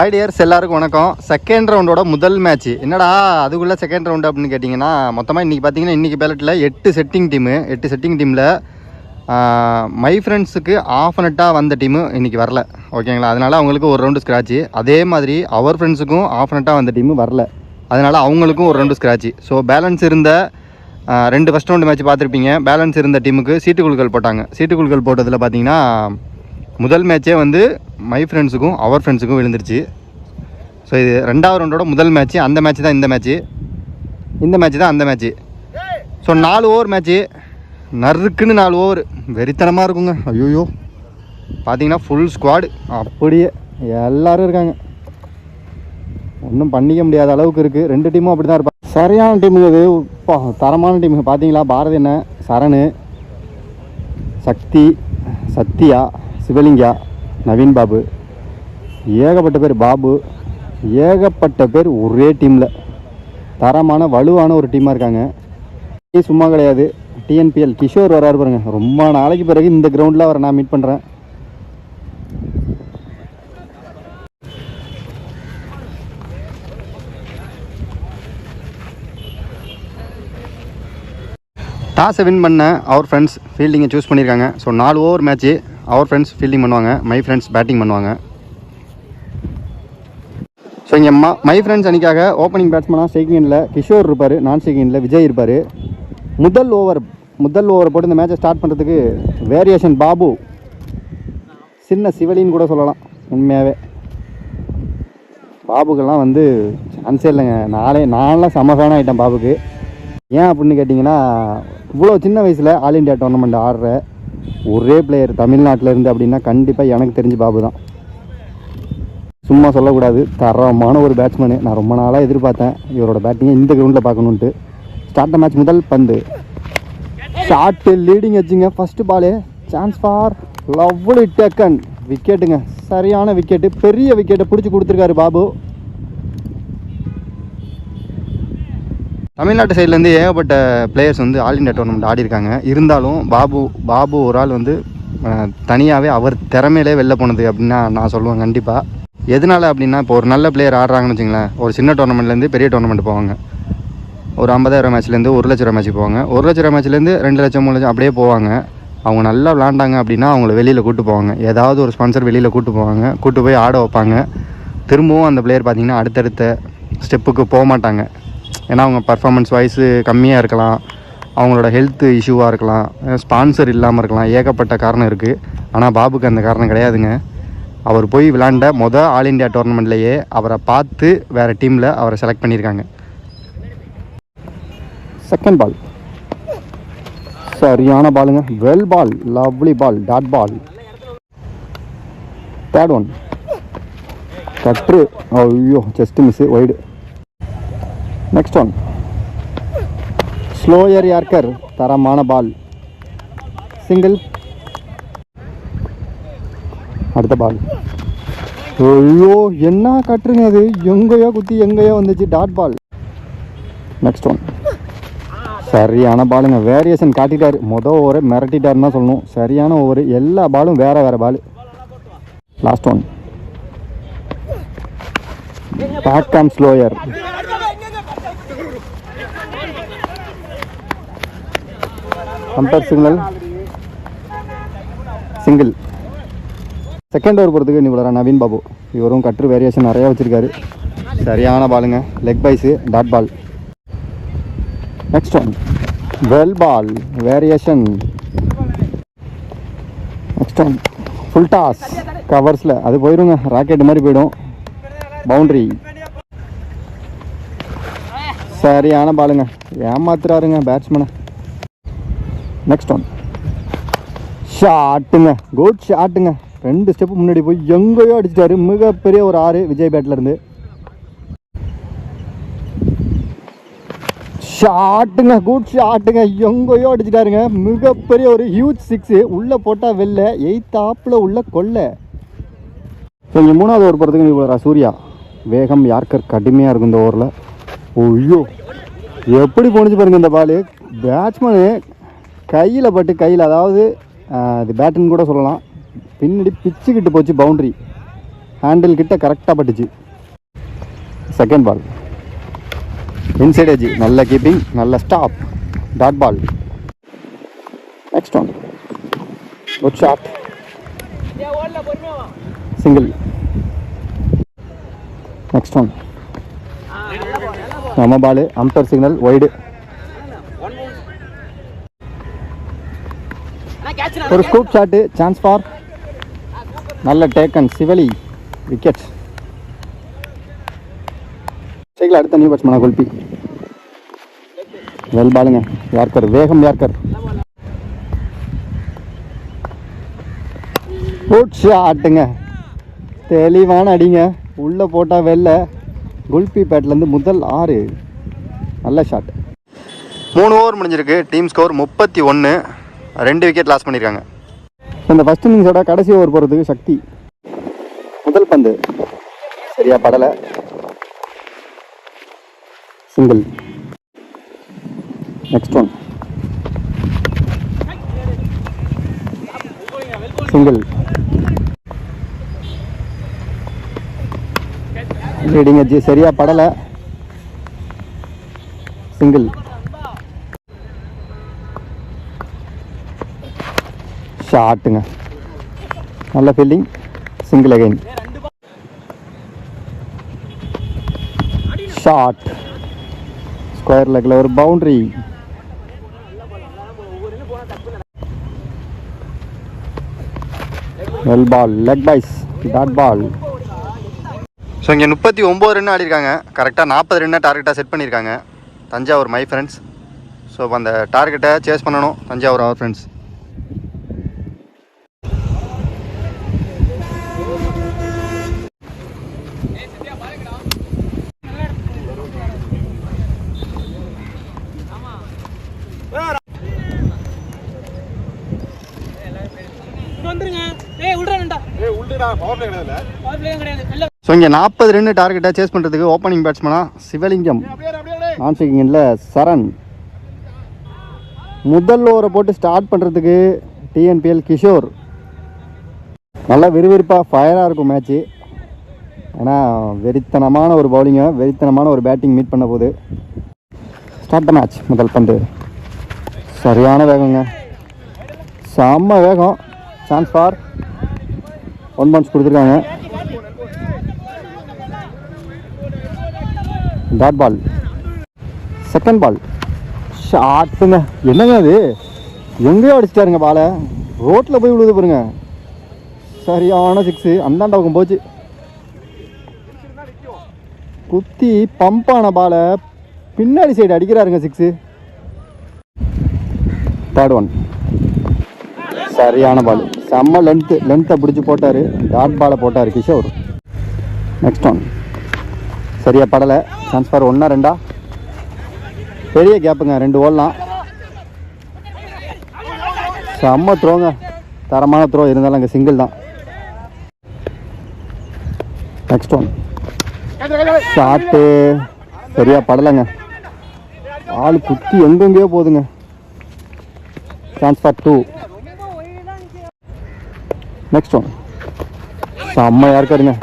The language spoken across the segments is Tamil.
ஹாய் டியர்ஸ், எல்லாருக்கும் வணக்கம். செகண்ட் ரவுண்டோட முதல் மேட்ச். என்னடா அதுக்குள்ளே செகண்ட் ரவுண்டு அப்படின்னு கேட்டிங்கன்னா, மொத்தமாக இன்றைக்கி பார்த்தீங்கன்னா இன்றைக்கி பேலட்டில் 8 செட்டிங் டீமில் மை ஃப்ரெண்ட்ஸுக்கு ஆஃப் நெட்டாக வந்த டீமு இன்றைக்கி வரல. ஓகேங்களா? அதனால் அவங்களுக்கு ஒரு ரவுண்டு ஸ்க்ராட்சு. அதே மாதிரி அவர் ஃப்ரெண்ட்ஸுக்கும் ஆஃப் நெட்டாக வந்த டீமு வரல. அதனால் அவங்களுக்கும் ஒரு ரவுண்டு ஸ்க்ராட்சு. ஸோ பேலன்ஸ் இருந்த 2 ஃபஸ்ட் ரவுண்டு மேட்ச் பார்த்துருப்பீங்க. பேலன்ஸ் இருந்த டீமுக்கு சீட்டு குழுக்கள் போட்டாங்க. சீட்டு குழுக்கள் போட்டதில் பார்த்தீங்கன்னா முதல் மேட்சே வந்து மை ஃப்ரெண்ட்ஸுக்கும் அவர் ஃப்ரெண்ட்ஸுக்கும் விழுந்துருச்சு. ஸோ இது 2வது ரவுண்டோட முதல் மேட்ச்சு. அந்த மேட்ச் தான் இந்த மேட்ச்சு தான் அந்த மேட்ச்சு. So 4 over match. நறுக்குன்னு 4 ஓவர் வெறித்தனமாக இருக்குங்க. ஐயோயோ, பார்த்தீங்கன்னா ஃபுல் ஸ்குவாடு அப்படியே எல்லோரும் இருக்காங்க. ஒன்றும் பண்ணிக்க முடியாத அளவுக்கு இருக்குது. 2 டீமும் அப்படி தான் இருப்பாங்க. சரியான டீமுங்க இது. தரமான டீமுங்க. பார்த்தீங்களா, பாரதி அண்ணன், சரணு, சக்தி, சத்யா, சிவலிங்கா, நவீன் பாபு, ஏகப்பட்ட பேர், பாபு, ஏகப்பட்ட பேர் ஒரே டீமில். தரமான வலுவான ஒரு டீமாக இருக்காங்க. சும்மா கிடையாது. டிஎன்பிஎல் கிஷோர் வராரு பாருங்க. ரொம்ப நாளைக்கு பிறகு இந்த கிரவுண்டில் அவரை நான் மீட் பண்ணுறேன். டாஸை வின் பண்ண அவர் ஃப்ரெண்ட்ஸ் ஃபீல்டிங்கை சூஸ் பண்ணியிருக்காங்க. So 4 over match. அவர் ஃப்ரெண்ட்ஸ் ஃபீல்டிங் பண்ணுவாங்க, மை ஃப்ரெண்ட்ஸ் பேட்டிங் பண்ணுவாங்க. ஸோ இங்கே மை ஃப்ரெண்ட்ஸ் அன்றைக்காக ஓப்பனிங் பேட்ஸ்மேனாக ஸ்ட்ரைக்கிங்கில் கிஷோர் இருப்பார், நான் ஸ்ட்ரைக்கிங்கில் விஜய் இருப்பார். முதல் ஓவரை போட்டு இந்த மேட்சை ஸ்டார்ட் பண்ணுறதுக்கு வேரியேஷன் பாபு, சின்ன சிவலின்னு கூட சொல்லலாம். உண்மையாகவே பாபுக்கெல்லாம் வந்து சான்ஸே இல்லைங்க. நான்லாம் செம ஃபேன் ஆகிட்டேன் பாபுக்கு. ஏன் அப்படின்னு கேட்டிங்கன்னா, இவ்வளோ சின்ன வயசில் ஆல் இண்டியா டோர்னமெண்ட் ஆடுற ஒரே பிளேயர் தமிழ்நாட்டில் இருந்து அப்படின்னா கண்டிப்பாக எனக்கு தெரிஞ்சு பாபு தான். சும்மா சொல்லக்கூடாது, தரமான ஒரு பேட்ஸ்மேனு. நான் ரொம்ப நாளாக எதிர்பார்த்தேன் இவரோட பேட்டிங்கை இந்த கிரவுண்டில் பார்க்கணுன்ட்டு. ஸ்டார்ட் மேட்ச் முதல் பந்து ஷார்ட்டு லீடிங் வச்சுங்க. First ball chance for lovely taken. விக்கெட்டுங்க, சரியான விக்கெட்டு, பெரிய விக்கெட்டை பிடிச்சி கொடுத்துருக்காரு பாபு. தமிழ்நாட்டு சைட்லேருந்து ஏகப்பட்ட பிளேயர்ஸ் வந்து ஆல் இண்டியா டோர்னமெண்ட் ஆடி இருக்காங்க. இருந்தாலும் பாபு ஒரு ஆள் வந்து தனியாகவே அவர் திறமையிலே வெளில போனது அப்படின்னா நான் சொல்லுவேன் கண்டிப்பாக. எதனால் அப்படின்னா, இப்போ ஒரு நல்ல பிளேயர் ஆடுறாங்கன்னு வச்சுங்களேன், ஒரு சின்ன டோர்னமெண்ட்லேருந்து பெரிய டோர்னமெண்ட் போவாங்க. ஒரு 50,000 மேட்ச்லேருந்து 1 லட்ச ரூபா மேட்ச்சுக்கு போவாங்க. 1 லட்ச ரூபா மேட்ச்லேருந்து 2 லட்சம் 3 லட்சம் அப்படியே போவாங்க. அவங்க நல்லா விளாண்டாங்க அப்படின்னா அவங்கள வெளியில் கூப்பிட்டு போவாங்க. ஏதாவது ஒரு ஸ்பான்சர் வெளியில் கூப்பிட்டு போவாங்க, கூப்பிட்டு போய் ஆட வைப்பாங்க. திரும்பவும் அந்த பிளேயர் பார்த்திங்கன்னா அடுத்தடுத்த ஸ்டெப்புக்கு போக மாட்டாங்க. ஏன்னா அவங்க பர்ஃபார்மன்ஸ் வைஸு கம்மியாக இருக்கலாம், அவங்களோட ஹெல்த் இஷ்யூவாக இருக்கலாம், ஸ்பான்சர் இல்லாமல் இருக்கலாம், ஏகப்பட்ட காரணம் இருக்குது. ஆனால் பாபுக்கு அந்த காரணம் கிடையாதுங்க. அவர் போய் விளாண்ட ஆல் இண்டியா டோர்னமெண்ட்லேயே அவரை பார்த்து வேறு டீமில் அவரை செலக்ட் பண்ணியிருக்காங்க. செகண்ட் பால் சரியான பாலுங்க. Well ball, lovely ball, dot ball. Third one cutter. ஐயோ, just miss, wide. Next one slower yorker, தரமான பால், சிங்கிள். அடுத்த பால். ஐயோ, என்ன கட்டுருங்க அது, எங்கேயோ குத்தி எங்கேயோ வந்துச்சு, டாட் பால். நெக்ஸ்ட் ஒன் சரியான பாலுங்க. வேரியேஷன் காட்டிட்டார். ஓவரை மிரட்டிட்டாருன்னு தான் சொல்லணும். சரியான ஓவர், எல்லா பாலும் வேறு பால். லாஸ்ட் ஒன் பேக் ஆம் slower. Compare single. Second over போகிறதுக்கு நீ விளையாட நவீன் பாபு. இவரும் கட்ரு வேரியேஷன் நிறையா வச்சுருக்காரு. சரியான பாலுங்க. Leg byes, dot ball. Next one well ball, variation. Next one full toss, கவர்ஸில் அது போயிடுங்க, ராக்கெட் மாதிரி போயிடும், பவுண்ட்ரி. சரியான பாலுங்க. ஏமாத்துறாருங்க பேட்ஸ்மேனை. நெக்ஸ்ட் ஒன் ஷாட்டுங்க, குட் ஷாட்டுங்க. 2 ஸ்டெப்பு முன்னாடி போய் எங்கேயோ அடிச்சிட்டாரு. மிகப்பெரிய ஒரு 6 விஜய் பேட்லேருந்து. ஷாட்டுங்க, குட் ஷாட்டுங்க. எங்கேயோ அடிச்சிட்டாருங்க. மிகப்பெரிய ஒரு ஹியூஜ் 6. உள்ளே போட்டால் வெளில 8th ஆப்பில் உள்ள கொல்லை. ஸோ இங்கே 3வது ஓவர் போகிறதுக்கு நீ சூர்யா. வேகம் யார்க்கர் கடுமையாக இருக்கும் இந்த ஓவரில். ஐயோ, எப்படி போணுச்சு பாருங்க இந்த பால். பேட்ஸ்மேனு கையில் பட்டு, அதாவது இது பேட்டுன்னு கூட சொல்லலாம், பின்னாடி பிச்சுக்கிட்டு போச்சு, பவுண்ட்ரி. ஹேண்டில் கிட்ட கரெக்டாக பட்டுச்சு. செகண்ட் பால் இன்சைட் எஜ், நல்ல கீப்பிங், நல்ல stop, dot ball. Next one, good shot, single. Next one, நம்ம பால், அம்பர் சிக்னல், வைடு. ஒரு ஸ்கூப் ஷாட்டு, சான்ஸ் ஃபார், நல்ல டேக்கன், சிவலி, விக்கெட். சைக்கிள் அடுத்த நியூ பேட்ஸ்மேனா குல்பி. வெல் பாலுங்க, யார்கர், வேகம் யார்கர். குட் ஷாட்டுங்க, தெளிவான அடிங்க, உள்ளே போட்டால் வெளில. குல்பி பேட்லேருந்து முதல் 6, நல்ல ஷாட். 3 ஓவர் முடிஞ்சிருக்கு. டீம் ஸ்கோர் 31, 2 விக்கெட் லாஸ் பண்ணியிருக்காங்க. இந்த ஃபஸ்ட் இன்னிங்ஸோட கடைசி ஓவர் போகிறதுக்கு சக்தி. முதல் பந்து சரியா படலை, single. Next one, single. Leading edge சரியா படலை, சிங்கிள். ஷாட்டுங்க, நல்ல fielding, single again. Shot, square லெக்கில் ஒரு boundary. Well ball, leg byes, dot ball. So இங்கே 39 ரன் ஆடிருக்காங்க. கரெக்டாக 40 ரன்னை டார்கெட்டாக செட் பண்ணியிருக்காங்க தஞ்சாவூர் மை ஃப்ரெண்ட்ஸ். ஸோ அந்த டார்கெட்டை சேஸ் பண்ணணும் தஞ்சாவூர் அவர் ஃப்ரெண்ட்ஸ். ஸோ இங்கே 40 ரன் டார்கெட்டாக சேஸ் பண்ணுறதுக்கு ஓப்பனிங் பேட்ஸ்மனாக சிவலிங்கம், நான் ஸ்பீக்கிங்கில் சரண். முதல் ஓவரை போட்டு ஸ்டார்ட் பண்ணுறதுக்கு டிஎன்பிஎல் கிஷோர். நல்லா விறுவிறுப்பாக ஃபயராக இருக்கும் மேட்ச்சு. ஆனால் வெறித்தனமான ஒரு பவுலிங்கை, வெறித்தனமான ஒரு பேட்டிங் மீட் பண்ண போது. Start the match. முதல் பந்து சரியான வேகங்க, செம்ம வேகம். சான்ஸ் ஃபார் 1 பவுன்ஸ் கொடுத்துருக்காங்க. Dot ball. செகண்ட் பால் ஷாட்டுங்க, என்னங்க அது, எங்கேயோ அடிச்சிட்டாருங்க பாலை, ரோட்டில் போய் விழுது பாருங்க. சரியான 6, அந்தாண்ட பக்கம் போச்சு. குத்தி பம்பான பாலை பின்னாடி சைடு அடிக்கிறாருங்க 6. தேர்ட் ஒன் சரியான பால், செம்ம லென்த்தை பிடிச்சி போட்டார், டாட் பாலை போட்டார் கிஷோர். நெக்ஸ்ட் ஒன் சரியா படலை, சான்ஸ் ஃபார் 1 2. பெரிய கேப்புங்க, 2 ஓடலாம். செம்ம த்ரோங்க, தரமான த்ரோ, இருந்தாலும் அங்கே சிங்கிள் தான். நெக்ஸ்ட் ஒன் ஷாட்டு சரியா படலைங்க, ஆள் குத்தி எங்கெங்கேயோ போகுதுங்க. Chance for 2. நெக்ஸ்ட் ஒன் செம்மையாக இருக்காருங்க,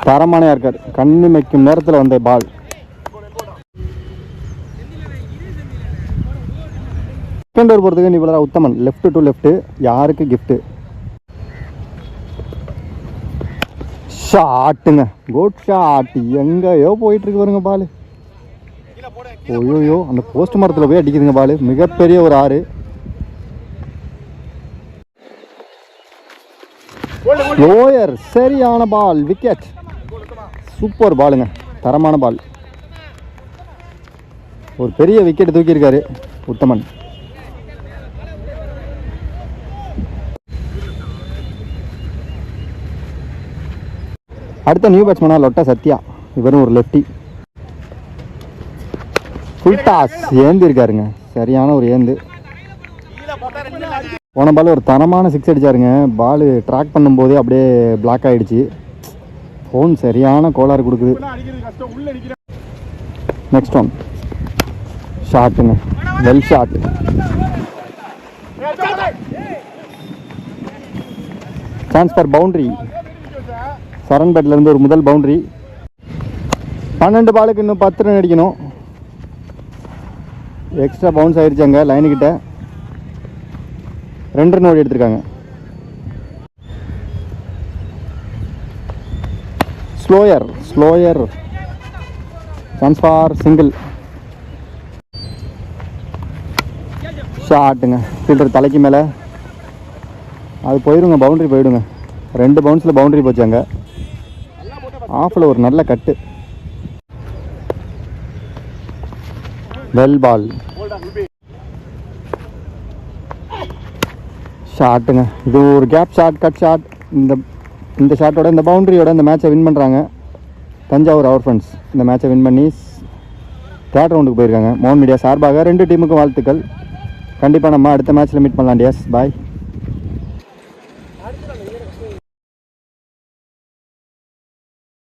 தரமான இருக்கார், கண்ணு வைக்கும் நேரத்தில் வந்த பால். செகண்ட் ஓவர் போகிறதுக்கு இவ்வளோ உத்தமன், லெஃப்ட் டு லெஃப்ட், யாருக்கு கிஃப்ட்டு. ஷாட்டுங்க, குட் ஷாட், எங்கேயோ போயிட்டுருக்கு பாருங்க பால். ஓயோயோ, அந்த போஸ்ட் மரத்தில் போய் அடிக்குதுங்க பால், மிகப்பெரிய ஒரு 6. லோயர் சரியான பால், விக்கெட். சூப்பர் பாலுங்க, தரமான பால். ஒரு பெரிய விக்கெட் தூக்கியிருக்காரு உத்தமன். அடுத்த நியூ பேட்ஸ்மேனா லொட்டா சத்யா. இவரும் ஒரு லெஃப்டி. ஃபுல் டாஸ் ஏந்து இருக்காருங்க, சரியான ஒரு ஏந்து. போன பால் ஒரு தரமான 6 அடிச்சாருங்க. பால் ட்ராக் பண்ணும்போதே அப்படியே பிளாக் ஆகிடுச்சு. ஃபோன் சரியான கோளாறு கொடுக்குது. நெக்ஸ்ட் ஒன் ஷாட்டுங்க, well shot. Chance for boundary, சரண்பேட்டிலேருந்து ஒரு முதல் பவுண்ட்ரி. 12 பாலுக்கு இன்னும் 10 ரன் அடிக்கணும். எக்ஸ்ட்ரா பவுன்ஸ் ஆயிடுச்சு. அங்கே லைனுக்கிட்ட 2 ரன் ஓடி எடுத்திருக்காங்க. Slower chance for single. ஷாட்டுங்க, ஃபீல்டர் தலைக்கு மேலே அது போயிடுங்க, பவுண்ட்ரி போயிடுங்க. 2 பவுன்ஸில் பவுண்ட்ரி போச்சு. அங்கே ஆஃபில் ஒரு நல்ல கட்டு. வெல் பால். ஷாட்டுங்க, இது ஒரு கேப் ஷாட், கட் ஷாட். இந்த ஷாட்டோட இந்த பவுண்ட்ரியோட இந்த மேட்சை வின் பண்ணுறாங்க தஞ்சாவூர் அவர் ஃப்ரெண்ட்ஸ். இந்த மேட்சை வின் பண்ணி 3rd ரவுண்டுக்கு போயிருக்காங்க. மோகன் மீடியா சார்பாக 2 டீமுக்கும் வாழ்த்துக்கள். கண்டிப்பாக நம்ம அடுத்த மேட்ச்சில் மீட் பண்ணலாம் டியர்ஸ். பாய்.